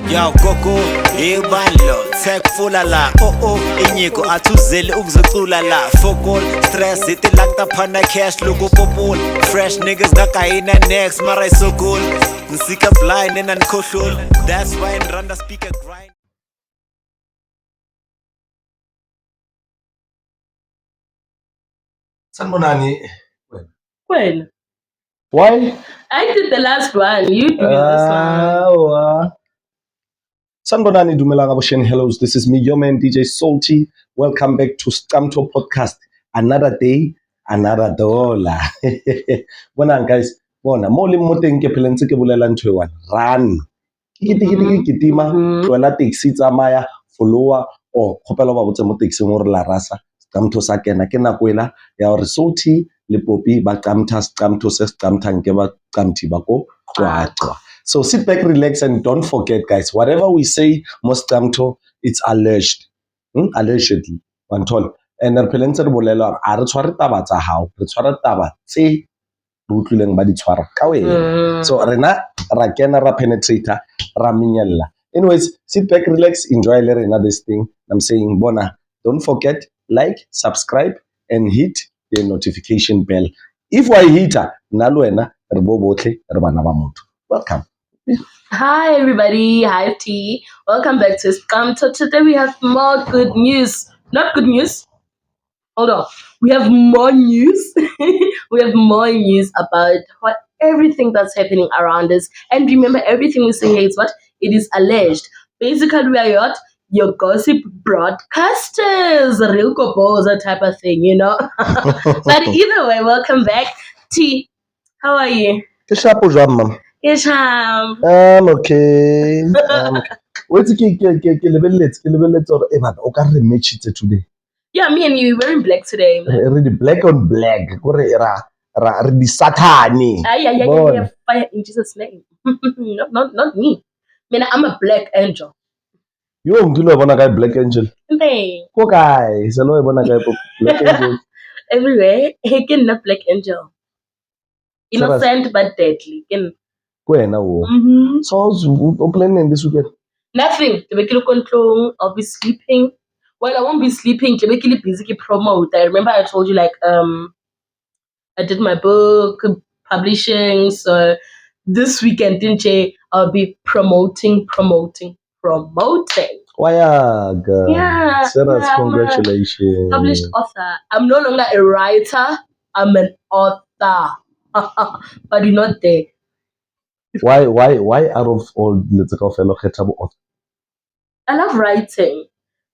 Yo gogo ibandlo tech fula la inyiko athuzeli ukuzocula la fokol stress ithi lakta phana cash loku popul fresh niggas ngakayina next mara so cool ngisika blind and unkhohlol that's why in randa speaker grind. Sanibonani. When? Why? I did the last one. You do this one. Sanibonani, dumelang abosheni. Hellos, this is me, your man DJ Salty. Welcome back to Scamto Podcast. Another day, another dollar. Bona guys, bona mo le mo teng ke phele ntse ke bolela ntho e one. Run. Ke kitima, tloela taxi tsamaya, follower o khopela ba botse mo taxi mo re la rasa. Scamto sa kena ke nako ela ya hore Salty le Poppy ba Scamto se Scamtang ke ba Scamti ba ko Xwaxwa. So sit back, relax, and don't forget, guys, whatever we say, most Scamto, it's alleged. Allegedly. Wantol. And re phele ntse re bolela a re tshware taba tsa hao, re tshware taba tse re utlwileng ba di tshwara ka wena. So rena ra kena ra penetrator ra minyella. Anyways, sit back, relax, enjoy le rena this thing. I'm saying bona, don't forget, like, subscribe, and hit the notification bell. If I hit her, nalwena re bo botle re bana ba motho. Welcome. Hi everybody, hi T. Welcome back to Scamto. Today we have more good news. Not good news. Hold on. We have more news. We have more news about everything that's happening around us. And remember, everything we say here is what? It is alleged. Basically, we are your gossip broadcasters, real composer type of thing, you know. But either way, welcome back. T, how are you? Ke shapo jwang mama? I'm okay. Wait ke lebelletse hore e bana o ka re matchitse today. Yeah, me and you wearing black today. Re di black on black kore ra di satane. Yeah, fire in Jesus' name. not me. I mean, I'm a black angel. Yo ngilo bona kae black angel? Hey. Ko kae? Se lo bona kae black angel? Everywhere. Hey, can not black angel. Innocent but deadly. Kwena wo. So o planning this weekend? Nothing. I'll be sleeping. Well, I won't be sleeping. Busy promote. I remember I told you like I did my book publishing. So this weekend, didn't you? I'll be promoting. Wayaga. Yeah. Serious, congratulations. Published author. I'm no longer a writer. I'm an author. But you're not there. Why out of all the fellow author? I love writing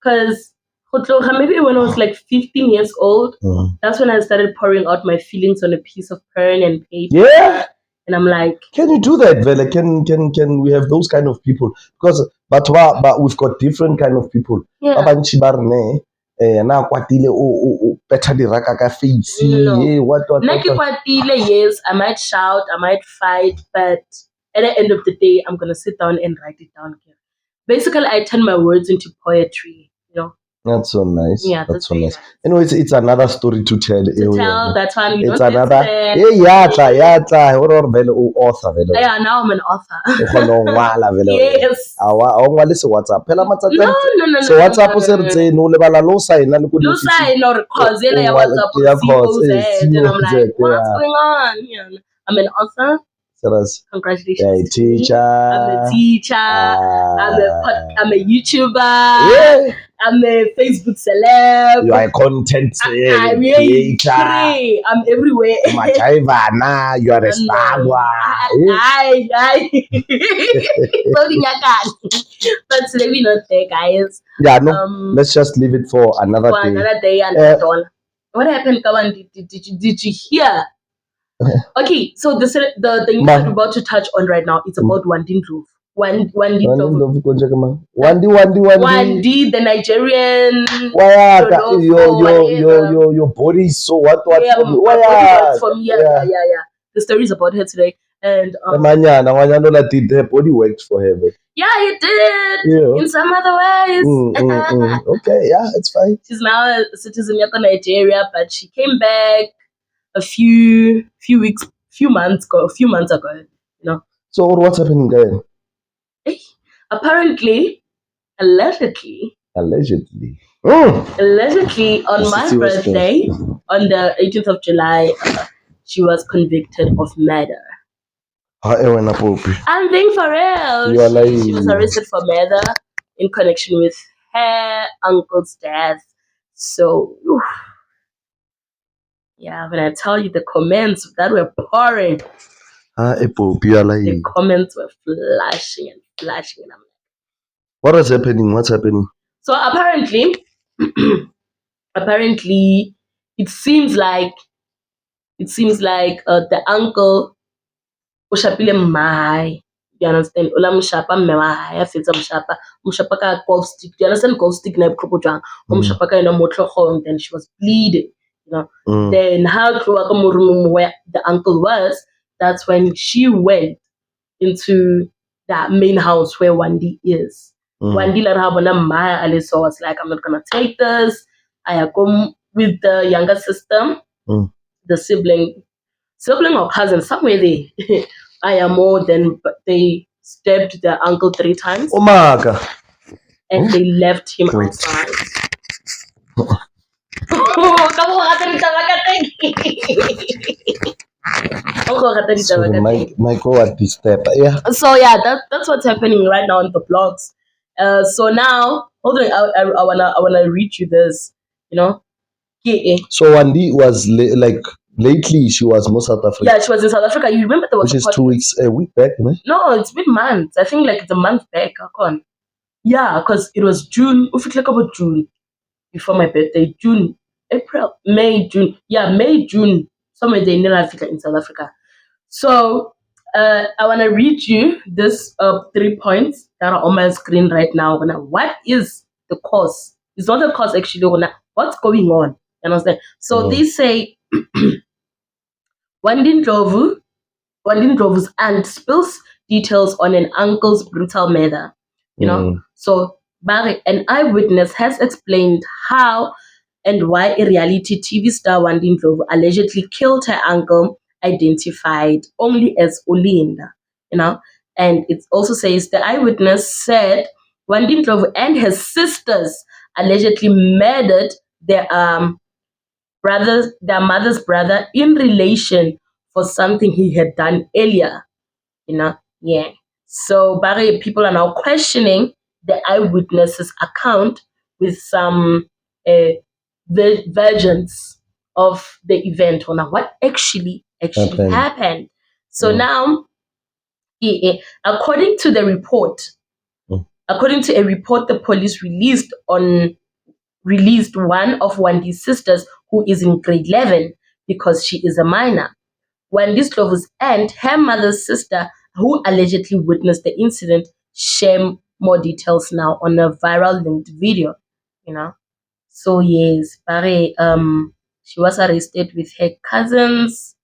because maybe when I was like 15 years old, that's when I started pouring out my feelings on a piece of pen and paper. Yeah. And I'm like, can you do that, Vele? Can we have those kind of people? Because but we've got different kind of people. Yeah. Na kwatile o petha diraka ka face. What yes, I might shout, I might fight, but at the end of the day, I'm gonna sit down and write it down here. Basically, I turn my words into poetry, you know. That's so nice. Yeah, that's so nice. Anyways, it's another story to tell. That one you it's don't another. Yatla. Author. Yeah, now I'm an author. Yes. WhatsApp. No. So WhatsApp no lebala lo sign na no sign or cause WhatsApp. And I'm like, what's going on? Yeah. I'm an author. Congratulations. Yeah, teacher. I'm a teacher. I'm a YouTuber. Yeah. I'm a Facebook celeb. You are a content creator. I'm everywhere. You are a star. But today we're not there, guys. Yeah, no. Let's just leave it for another day. Another day and what happened, Kawan? Did you hear? Okay, so the thing we're about to touch on right now is about Wandi Ndlovu. Wandi, the Nigerian. Your body is so what? Yeah, my body works for me. Yeah. The story is about her today, and her body worked for her. Yeah, it did in some other ways. Okay, yeah, it's fine. She's now a citizen of Nigeria, but she came back a few months ago, you know. So what's happening there? Apparently, allegedly, Allegedly. on The my city was birthday, on the 18th of July, she was convicted of murder. Wena Poppy. I'm being for real. You are She was lying. arrested for murder in connection with her uncle's death. So, oof. Yeah, when I tell you the comments that were pouring, Poppy, you are the lying. comments were flashing and flashing. And I'm like, What is happening? What's happening? so apparently, apparently, it seems like the uncle o shapile mmae. You understand? Ola moshapa mme wa hae a fetsa moshapa ka golf stick. Do you understand golf stick na ipropo jwang? O moshapa ka yona mo tlhogong, then she was bleeding. You know. Then how tloa ka mo room where the uncle was, that's when she went into that main house where Wandi is. Wandi la ha bona mmae a le so was like, I'm not gonna take this. I go with the younger sister, the sibling or cousin, somewhere there. I am more than, but they stabbed their uncle 3 times. Oh my God. And they left him outside. My God, this step. Yeah. So yeah, that's what's happening right now on the blogs. So now, hold on, I wanna read you this. You know, So Wandi was lately she was more South Africa. Yeah, she was in South Africa. You remember there was which is 2 weeks, a week back, right? No, it's been months. I think like it's a month back. I can't. Yeah, because it was June. If you click about June before my birthday, June, April, May, June. Yeah, May, June. Somewhere there in South Africa. So I want to read you this 3 points that are on my screen right now. What is the cause? It's not the cause actually. What's going on? You understand? So they say Wandin Ndlovu's aunt spills details on an uncle's brutal murder. You know, so Barry, an eyewitness, has explained how and why a reality TV star Wandin Ndlovu allegedly killed her uncle, identified only as Olinda. You know, and it also says the eyewitness said Wandin Ndlovu and her sisters allegedly murdered their mother's brother in relation for something he had done earlier. You know, yeah. So Barry, people are now questioning the eyewitness's account with some versions of the event or now what actually happened. So now, according to a report the police released one of Wandi's sisters who is in grade 11 because she is a minor. Wandi Ndlovu's aunt, her mother's sister, who allegedly witnessed the incident, share more details now on a viral linked video. You know, so yes, Barry, she was arrested with her cousins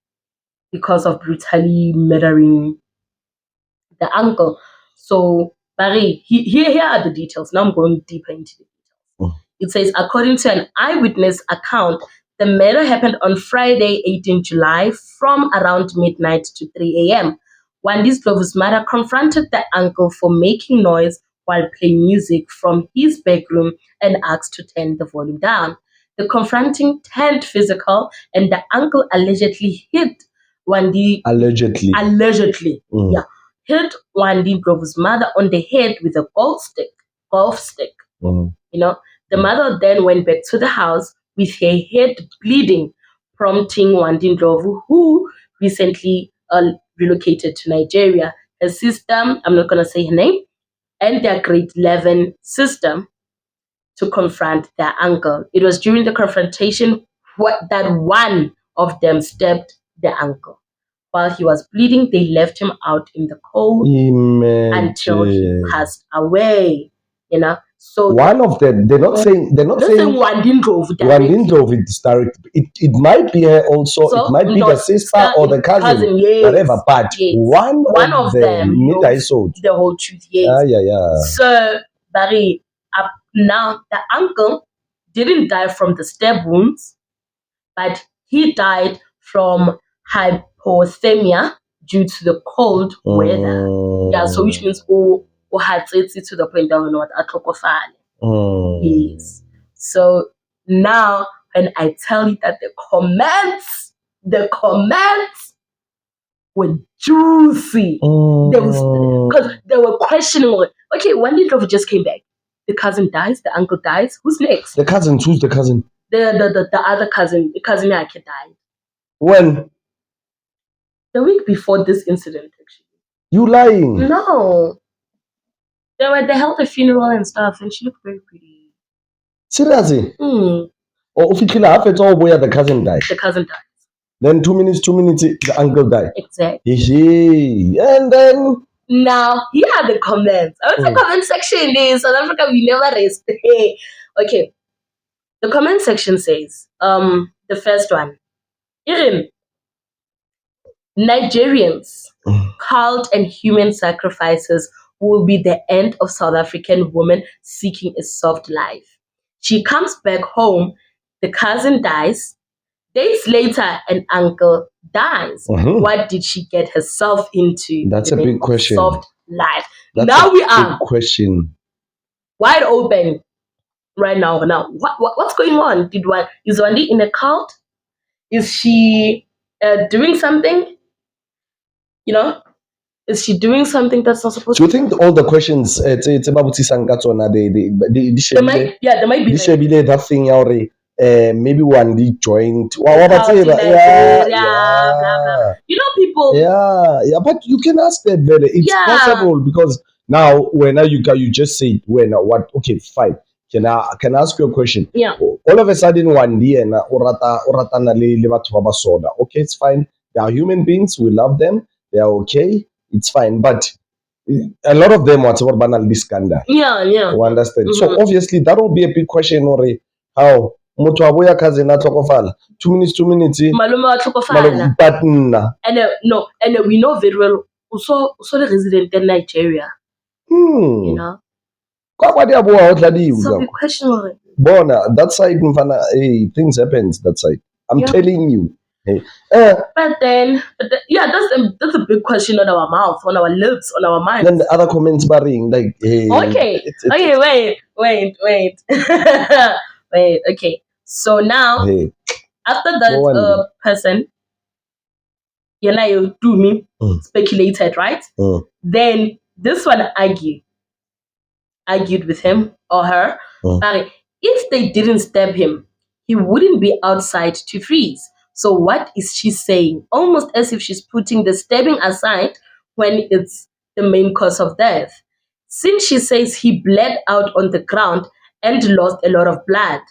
because of brutally murdering the uncle. So Barry, here are the details. Now I'm going deeper into the details. It says, according to an eyewitness account, the murder happened on Friday, 18 July, from around midnight to 3 a.m. Wandi Ndlovu's mother confronted the uncle for making noise while playing music from his bedroom and asked to turn the volume down. The confronting turned physical, and the uncle allegedly hit Wandi. Allegedly. Yeah. Hit Wandi Ndlovu's mother on the head with a golf stick. You know, the mother then went back to the house with her head bleeding, prompting Wandi Ndlovu, who recently relocated to Nigeria, her sister, I'm not going to say her name, and their grade 11 sister to confront their uncle. It was during the confrontation that one of them stabbed the uncle. While he was bleeding, they left him out in the cold until he passed away. You know, so one of them. They're not saying Wandi Ndlovu directly. Wandi Ndlovu is direct. It might be her also. So, it might be the sister or the cousin, yes, whatever. But yes. one of them knows the whole truth. Yes. So Barry, now the uncle didn't die from the stab wounds, but he died from hypothermia due to the cold weather. Yeah, so which means uhatsetse to the point of not a tlhokofale. Mm. Yes. So now when I tell you that the comments were juicy. Because they were questioning, okay, when the Ndlovu just came back, the cousin dies, the uncle dies, who's next? The cousin, who's the cousin? The other cousin, the cousin Yake died. When? The week before this incident, actually. You lying? No. They held a funeral and stuff, and she looked very pretty. Seriously? Mm. Or if you half it's all where the cousin died. The cousin died. Then 2 minutes, the uncle died. Exactly. And then now here are the comments. I want the comment section in South Africa, we never rest. Okay. The comment section says, the first one, Irim, Nigerians, cult and human sacrifices will be the end of South African women seeking a soft life. She comes back home, the cousin dies, days later an uncle dies. What did she get herself into? That's a big question. Soft life. That's now a we big are question. wide open right now. What's going on? Is Wandi in a cult? Is she doing something? You know, is she doing something that's not supposed Do you to? think all the questions it's about Sangatsona There might be that thing already? Maybe one day joined. blah, blah, blah. You know, people. Yeah, but you can ask that better. It's possible because now when you just say when what? Okay, fine. Can I ask you a question? Yeah. All of a sudden one day na orata na le batho ba basoda. Okay, it's fine. They are human beings. We love them. They are okay. It's fine. But a lot of them want about banal scandal. Yeah. You understand? So obviously that will be a big question. Or how motho wa boya cousin a tlhokofala 2 minutes. Malume wa tlhokofala. But no. And we know very well. Also the resident in Nigeria. You know. So we question Bona, that side, hey, things happens that side. I'm telling you. Hey. But then, that's a big question on our mouth, on our lips, on our minds. Then the other comments barring like, hey. Okay. Wait. Wait. Okay. So now, after that person, you do me speculated, right? Then this one argued with him or her. But if they didn't stab him, he wouldn't be outside to freeze. So what is she saying? Almost as if she's putting the stabbing aside when it's the main cause of death. Since she says he bled out on the ground and lost a lot of blood,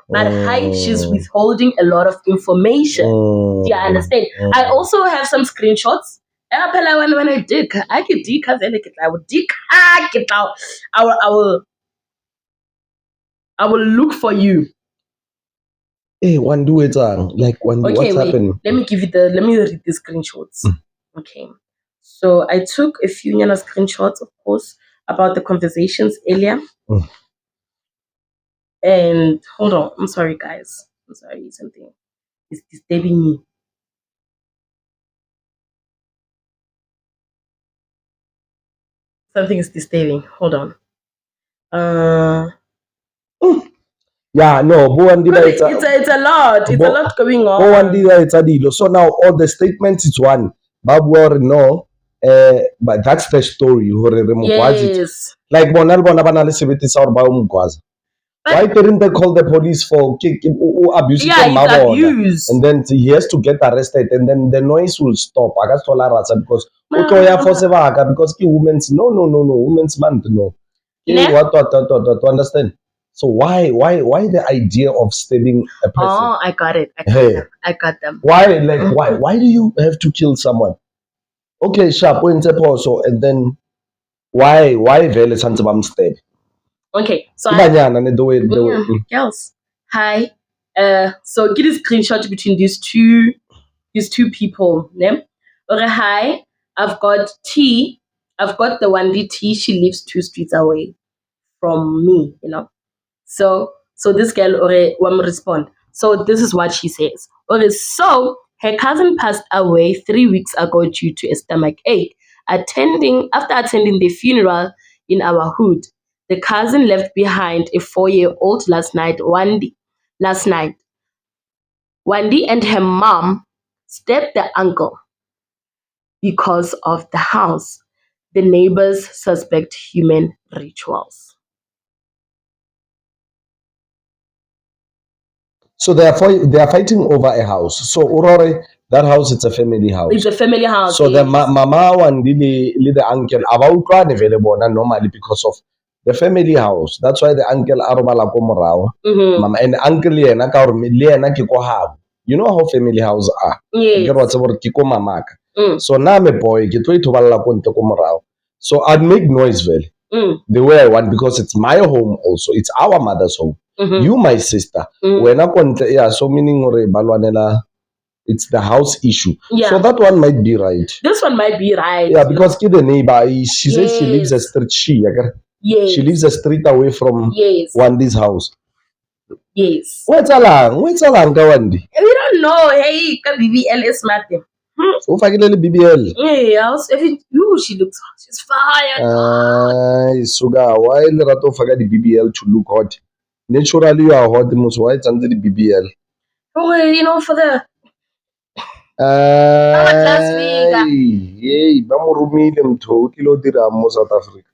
but she's withholding a lot of information. Do you understand? I also have some screenshots. When I dig, I could dig. I would dig. I will look for you. Hey, one do it like one. Okay, what's happening? Let me read the screenshots. Okay, so I took a few screenshots, of course, about the conversations earlier. And hold on, I'm sorry, guys. I'm sorry, something is disturbing me. Something is disturbing. Hold on. Yeah, no, it's a lot. It's a lot going on. So now all the statements it's one. No, but that's the story. Yes. Like why didn't they call the police for abuse? Abuse. And then he has to get arrested, and then the noise will stop. I got because because women's women's month no. What to understand? So why the idea of stabbing a person? Oh, I got it. I got them. Why do you have to kill someone? Okay, sharp also, and then why vele stab? Okay, so girls, hi. So get a screenshot between these two people. Okay, hi. I've got T. I've got the Wandi T. She lives 2 streets away from me. So this girl will respond. So this is what she says. So her cousin passed away 3 weeks ago due to a stomach ache. After attending the funeral in our hood, the cousin left behind a 4-year-old last night. Wendy and her mom stabbed the uncle because of the house. The neighbors suspect human rituals. So they are fighting over a house. So Urore, that house, it's a family house. It's a family house. So the yes. mama and the uncle about normally because of the family house. That's why the uncle arobala ko morao. Mhm. Mama and uncle yena ka gore le yena ke ko habo. You know how family house are. Yes. Ke re wa tseba gore ke ko mamaka. Mm. So now I'm a boy, ke tlo ithoballa ko ntle ko morao. So I'd make noise very the way I want because it's my home also. It's our mother's home. Mhm. You my sister. Wena ko ntle, yeah, so meaning gore balwanela it's the house issue. Yeah. So that one might be right. This one might be right. Yeah, because the neighbor, she says she lives a Yes. street. Yes. She lives a street away from Yes. Wandi's house. Yes. Where's Alang ka Wandi? We don't know. Hey, ka BBL is nothing. Ufakile BBL. Yeah, she's fire. Suga, why le rato ufaka the BBL to look hot? Naturally, you are hot. Most why it's under the BBL. Oh, for the last week. Yay, ba mo romile motho o tlile o dira mo South Africa.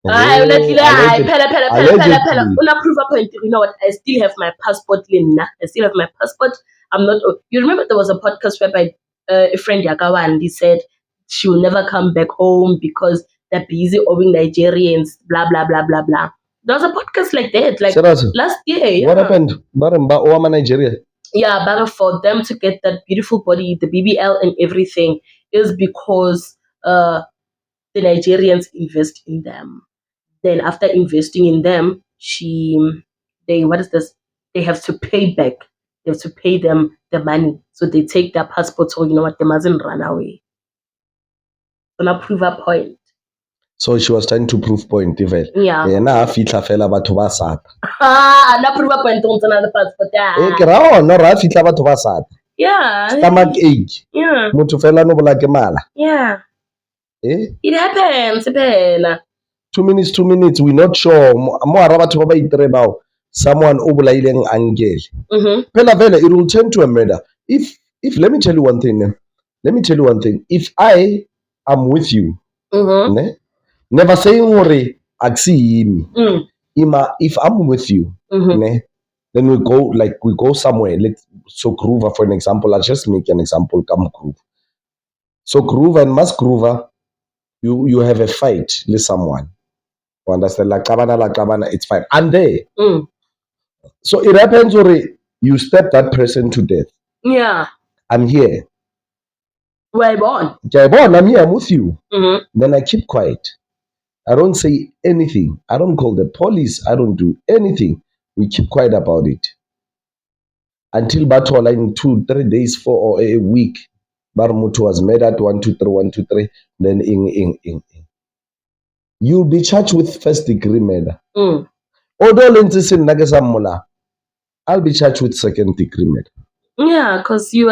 Honestly, Allegedly. Una proof a point. You know what? I still have my passport, Lina. I still have my passport. I'm not. You remember there was a podcast whereby a friend Yakawandi said she will never come back home because they're busy owing Nigerians. Blah blah blah blah blah. There was a podcast like that, like Seriously? last year. Yeah. What happened? Baramba Oama Nigeria. Yeah, but for them to get that beautiful body, the BBL and everything, is because the Nigerians invest in them. Then after investing in them, they have to pay back. They have to pay them the money. So they take their passports, so you know what, they mustn't run away. Gonna prove a point. So she was trying to prove point even. Yeah. Na fitla fela batho ba sata. Na prove a point on the passport. Ke ra ona ra fitla batho ba sata. Yeah. Stomach ache. Yeah. Motho fela no bola ke mala. Yeah. Eh? It happens, Bella. 2 minutes, we're not sure. Mo ara batho ba ba itrebao. Someone o bolaileng angel. Phela vele it will turn to a murder. If let me tell you one thing. If I am with you, ne? Never saying worry, aksi if I'm with you, ne? Then we go somewhere. So Groover, for an example, I'll just make an example. Come Groove. So Groover and Mas Groover, you have a fight with someone. You understand? La kabana, it's fine. And there. So it happens already. You step that person to death. Yeah. I'm here. We're born. I'm here. I'm with you. Then I keep quiet. I don't say anything. I don't call the police. I don't do anything. We keep quiet about it. Until battle in 2-3 days, 4 or a week. Barmutu was made at 1, 2, 3, 1, 2, 3. Then you'll be charged with first degree murder. Although I'll be charged with second degree murder. Yeah, because you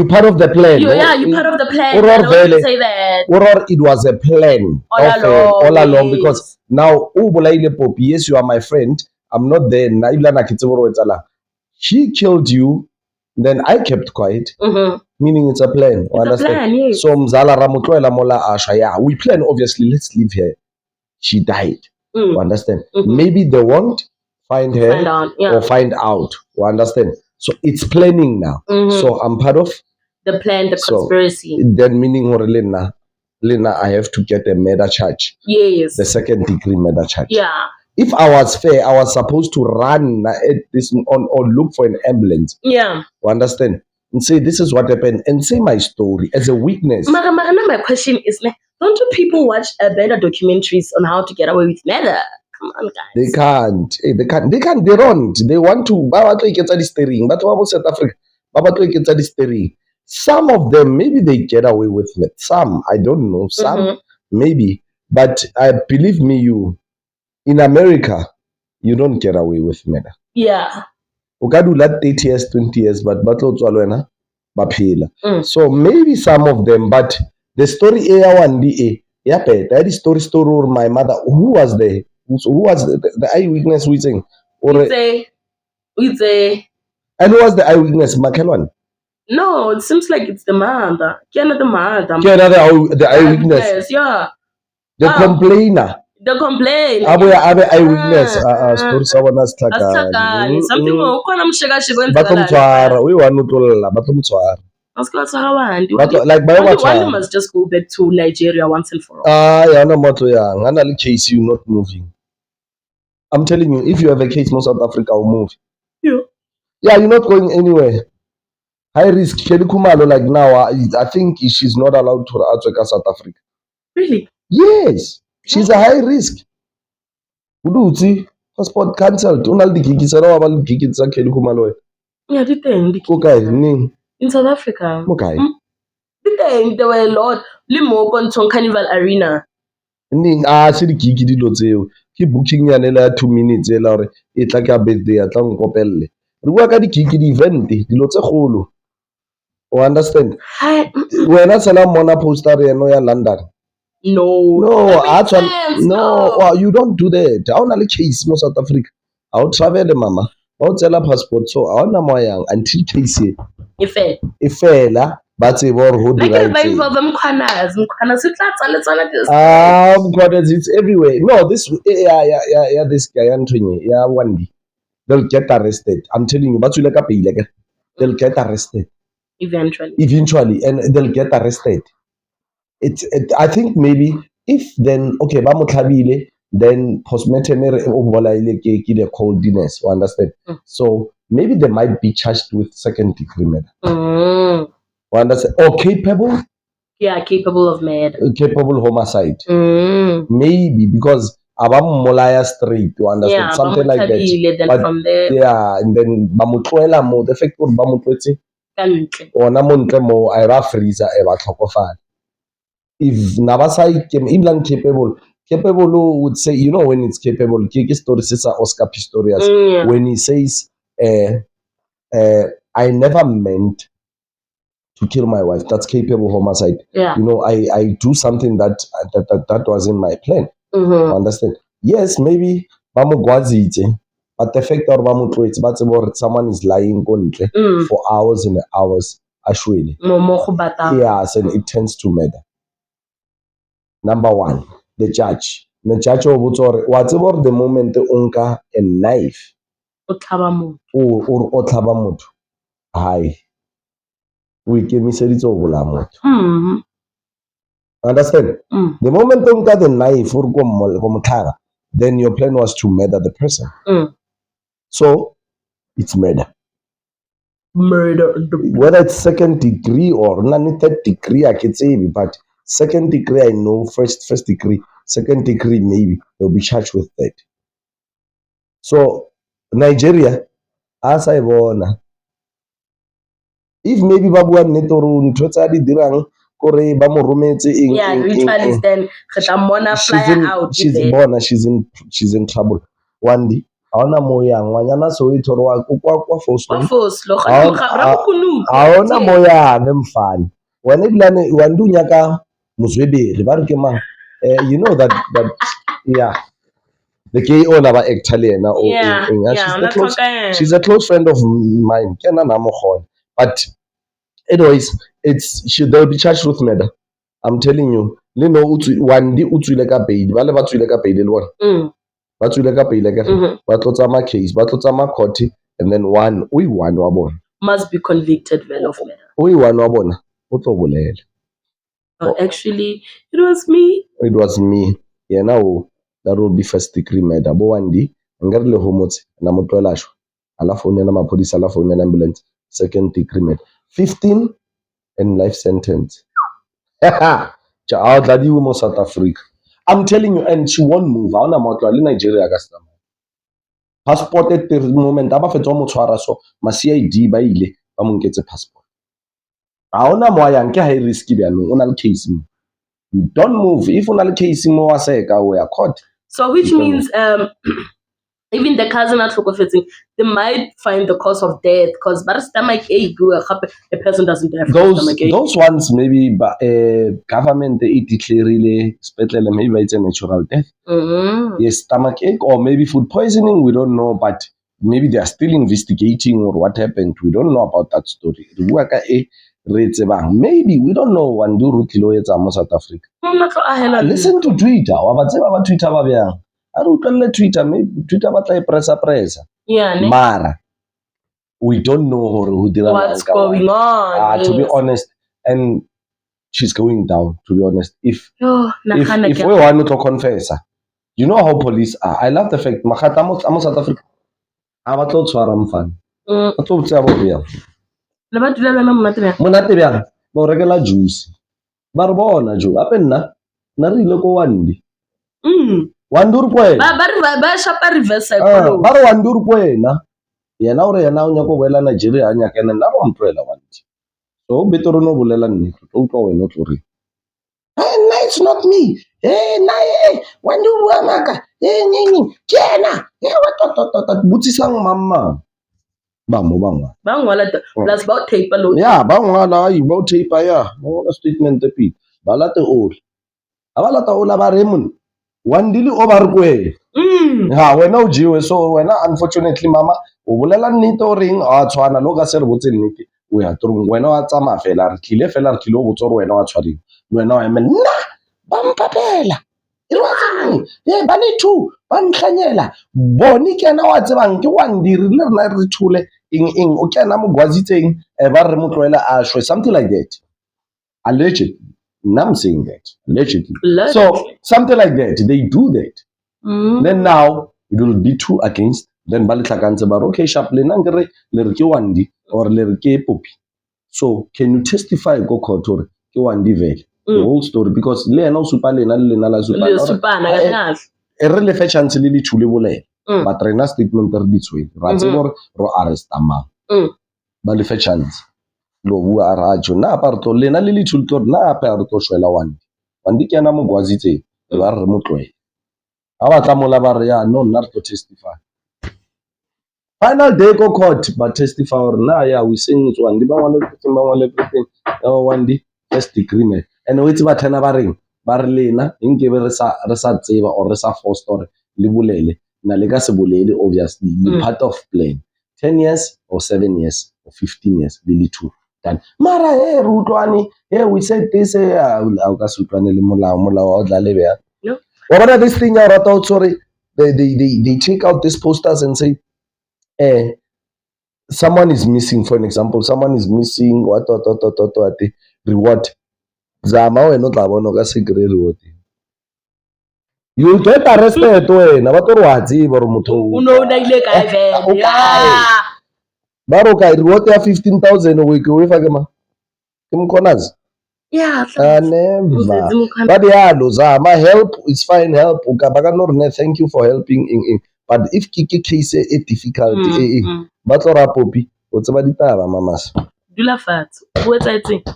part of the plan. You're part of the plan. Or I don't say that. Or it was a plan all along yes. because now yes, you are my friend. I'm not there. She killed you, then I kept quiet. Meaning it's a plan. It's a plan, yes. So Mzala Ramutwela Mola Asha, yeah, we plan obviously. Let's leave her. She died. You understand? Maybe they won't find her or find out. You understand? So it's planning now. So I'm part of the plan, the conspiracy. Then meaning Lena, I have to get a murder charge. Yes. The second degree murder charge. Yeah. If I was fair, I was supposed to run at this or look for an ambulance. Yeah. You understand? And say this is what happened and say my story as a witness. My question is, don't you people watch better documentaries on how to get away with murder? Come on, guys. They can't. They don't. They want to. But South Africa. Some of them, maybe they get away with it. Some, I don't know. Some, maybe. But believe me, in America, you don't get away with murder. Yeah. You can do that 30 years, 20 years, but So maybe some of them, but The story a ya Wandi ya peta ya story or my mother who was there, who was the eyewitness witness or It's a and who was the eyewitness Makelwan? no. It seems like it's the mother. Kiana the mother. The eyewitness, Yeah. the complainer. The complaint. Abe eyewitness story sa bona se Asikakani. Something tlhakane. more. Kona mshika Ba tlo mtshwara we want to tlolla ba tlo mtshwara. Like by what one must just go back to Nigeria once and for all. Yana motho yang ana le case you not moving. I'm telling you, if you have a case, most South Africa will move. Yeah. Yeah, you're not going anywhere. High risk. Kelly Kumalo, like now, I think she's not allowed to work in South Africa. Really? Yes, she's a high risk. Udutsi passport cancelled. Unal digigi sa rawa bal digigi sa Kelly Kumalo. Yeah, the thing. Okay, ning. In South Africa. Okay. The thing, there were a lot. Limo Kontong Carnival Arena. Ning se digigi dilo tseo. Ke booking ya nela 2 minutes e la re e tla ka birthday ya tla nkopelle. Re bua ka digigi di event dilo tse kgolo. You understand? Wena sala mona poster eno ya London. No, actually, no. Well, you don't do that. I only case in South Africa. I'll travel, mama. I'll tell a passport. So I want my young until case. If fella, but a war who do it's everywhere. No, this this guy Anthony, one day they'll get arrested. I'm telling you, but you like a pay like they'll get arrested. Eventually, and they'll get arrested. I think maybe if then okay, then postmortem the coldness. You understand? So maybe they might be charged with second degree murder. You understand? Or capable? Yeah, capable of murder. Capable homicide. Maybe because abam molaya straight. You understand? Yeah, something like that. Then but from there, yeah, and then bamutloela mo the fact bamutloetse. Ona mo ntle mo I ra freezer e ba tlhokofala. If Nabasai capable would say, you know, when it's capable, Kiki story says Oscar Pistorius, when he says, I never meant to kill my wife. That's capable homicide. Yeah. You know, I do something that was in my plan. Understand? Yes, maybe but the fact that someone is lying for hours and hours, actually. Yes, and it tends to murder. Number one, the judge. The judge whatever the moment unka a knife or otlhaba motho. Hi. We ikemiseditse go bolaya motho. Understand? The moment unka the knife or go motlhaba, then your plan was to murder the person. So it's murder. Whether it's second degree or third degree, I can say, but second degree, I know. First degree, second degree, maybe they'll be charged with that. So Nigeria, as I wanna, if maybe Babu Netoru totally dirang kore ba mo rometse eng. Yeah, ritualist then she's in trouble. One day, aona moya ngwanyana so itorwa kwa foslo. Aona moya nemfani. Wena bilane wandu nyaka muzwebeli ba re ke mang. You know that yeah. The gay owner of Ectaliana she's a close friend of mine. But anyways, they'll be charged with murder. I'm telling you. Lino one day utswile paid. Vale batswile ka paid one. Batswile ka paid like but lotsama case, but lotsama court, and then one wabona. Must be convicted well of murder. One wabona. Utobulela. Actually, it was me. It was me. Yeah, now that will be first degree murder. But one day, ngarile homotse na motho ela shwa. Alafu nena mapodisa alafu nena ambulance. Second degree murder. 15 and life sentence. Daddy woman South Africa. I'm telling you, and she won't move. I wanna motho le Nigeria ka sta. Passport at the moment aba fetwa mo tshwara so ma CID ba ile ba mo nketse passport. A ona mo ya nke high risk byanong ona le case mo. You don't move if una le case mo wa seka we are caught. So which means even the cousin at tlhokofetseng, they might find the cause of death because but stomach ache the person doesn't have stomach ache. Those ones maybe government it declared sepetlele maybe it's a natural death. Yes, stomach ache or maybe food poisoning, we don't know, but maybe they are still investigating or what happened. We don't know about that story. Maybe we don't know when do Rutilo South Africa. Listen to Twitter. Twitter I don't Twitter, maybe Twitter pressa. Yeah, Mara. We don't know who did what's going on. To be honest, and she's going down, to be honest. If we want to confess, you know how police are. I love the fact I'm South Africa. I'm a told Swaram fan. I told Saboya. Monate no regular juice. Barbona Jew. Apenna. Nari loco wandi. Wandur kwe. Baro wandur kwe na. Yena ore yena unya ko wela Nigeria anya kena na bo mtwela wanti. So betoro no bulela ni to we not worry. No, it's not me. Wandu wamaka. Nini. Kena. What butisang mama. Bangwa plus about tape alone. Yeah, bangwa about tape ya. No statement the pit. Balate all. Abalata all ba Raymond. Wandili obarkwe. Ha wena ujiwe so wena unfortunately mama o bolela nnete ring a tshwana lo ka se re botse nnete o ya trong wena wa tsama fela re tlile o botse re wena wa tshwariwa wena wa emela nna ba mpapela e wa ba le two ba ntlhanyela boni ke na wa tsebang ke wa ndiri le rena re thule ing o kena mo gwazitseng ba re mo tloela a shwe something like that allegedly. I'm saying that allegedly. So something like that they do that. Then now it will be two against. Then balitlhakanse ba okay sharp le nangere le re ke wandi or le re ke popi. So can you testify go court or ke wandi vele the whole story because le ena o supa lena le lena la supa e re le fe chance le thule bolela but rena statement re ditswe ra tsebo ro arrest amang ba le fe chance lo bua rajo na pa re to lena le thule to na pa re to shwela wandi ke na mo gwazitse ba re mo tloe no not to testify. Final day go court but testify or na yeah we saying it's one everything one day first degree and wait ba thena ba reng ba re lena nke be re sa tseba or re sa force story le bolele na le ka se bolele obviously the part of plan 10 years or 7 years or 15 years really two done mara rutwani we said this a ka sutwane le molao o tla le be what this thing out sorry they take out these posters and say someone is missing, for an example, someone is missing what reward zama wena tla bona ka secret reward you get arrested wena ba to wa tseba re motho o no na ile kae vele ba ro ka reward ya 15,000 o ke fa ke ma ke mkhonazi. Yeah, never. But yeah, Lozama, help is fine. Help. Thank you for helping. But if kiki case is difficult, but popi, what's about the tara, mamas? Dula fat. What's I think?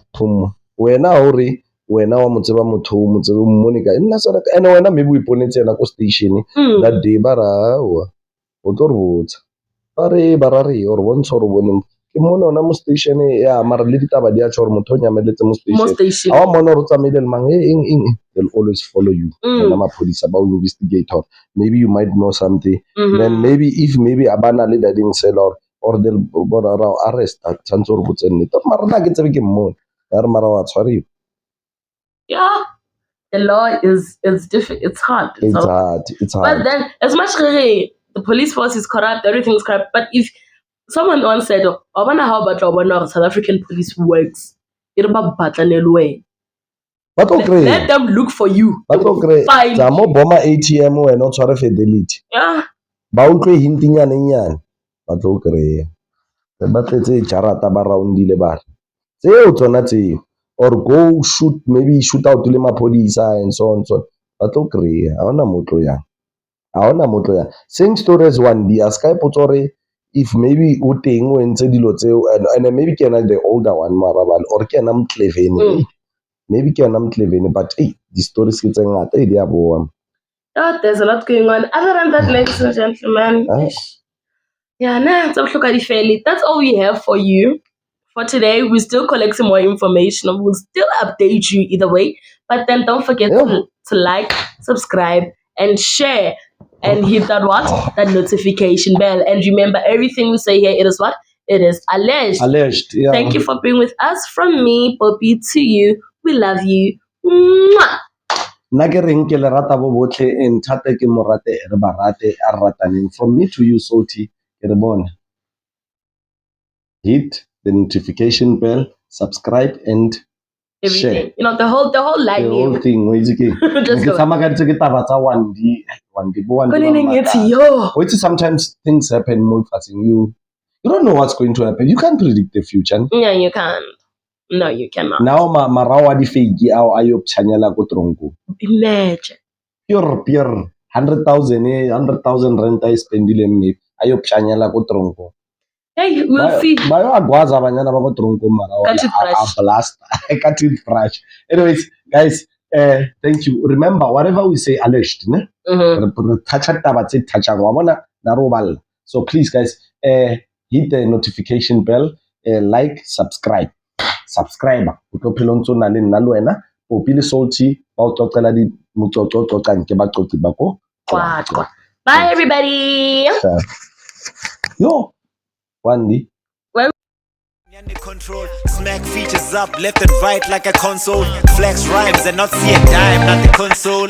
When I hurry, when I want to Monica, and when maybe we put it in a station that day, bara or woods. Barari or one sort of one. Mono na mo station ya mara le ditaba dia tshore motho nya meletse mo station a mono ro tsa middleman they'll always follow you na maphodisa ba investigator maybe you might know something then maybe abana le dading seller or they'll arrest tshantse re botsenne to mara na ke tsebe ke mmone ya re mara wa tshwariwa. Yeah, the law is difficult. It's hard. It's hard. But then as much the police force is corrupt, everything is corrupt, but if someone once said, I wonder how South African police works. Let them look for you. Find you. Bomber ATM we not tshware fidelity. Yeah. Ba utlwe hinting nyane. Ba tlo kry. Ba tletse jarata ba roundile ba. Tseo tsona tse or go shoot out le maphodisa and so on so. Ba tlo kry. A hona motlo ya. Same story as one di aska ipotore if maybe o teng o entse dilo tseo and maybe ke na the older one marabal or ke na mtleveni maybe ke na mtleveni but the stories ke tsengata e dia boa Oh, there's a lot going on. Other than that, ladies and gentlemen, yeah, that's all we have for you. For today, we still collect some more information. We'll still update you either way. But then don't forget to like, subscribe, and share. And hit that what? That notification bell. And remember, everything we say here, it is what? It is alleged. Alleged, yeah. Thank you for being with us. From me, Poppy, to you. We love you. Mwah! Nna ke reng ke le rata bo botlhe and thata ke mo rate re ba rate a re rataneng. From me to you, Salty, ke re bone. Hit the notification bell, subscribe, and Everything. share. You know, the whole line. The whole thing. Just go. Which sometimes things happen more fast. You don't know what's going to happen. You can't predict the future. Yeah, you can't. No, you cannot. Now marawa di fake ao ayop chanyala ko tronko. Imagine. Pure 100,000 rent I spendile me ayop chanyala ko tronko. Hey, we'll see. Bayo agwaza banyana ba ko tronko marawa a blast. Cut it fresh. Anyways, guys, thank you. Remember, whatever we say alleged, ne? So please, guys, hit the notification bell, like, subscribe. Subscriber. Salty. Bye, everybody. Yo, Wandy. Control, smack features up left and right like a console. Flex rhymes and not see a dime, not the console.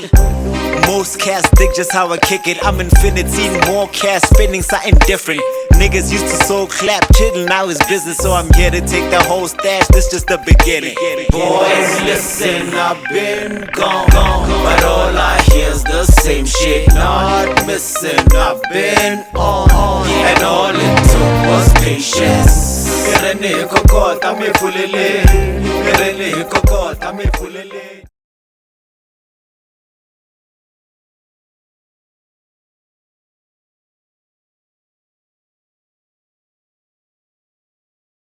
Most cats dig just how I kick it. I'm infinity, more cash spending something different. Niggas used to so clap, chill, now it's business, so I'm here to take the whole stash. This just the beginning. Boys, listen, I've been gone, but all I hear's the same shit. Not missing, I've been on, and all it took was patience. Kokota me fulele, kokota me fulele.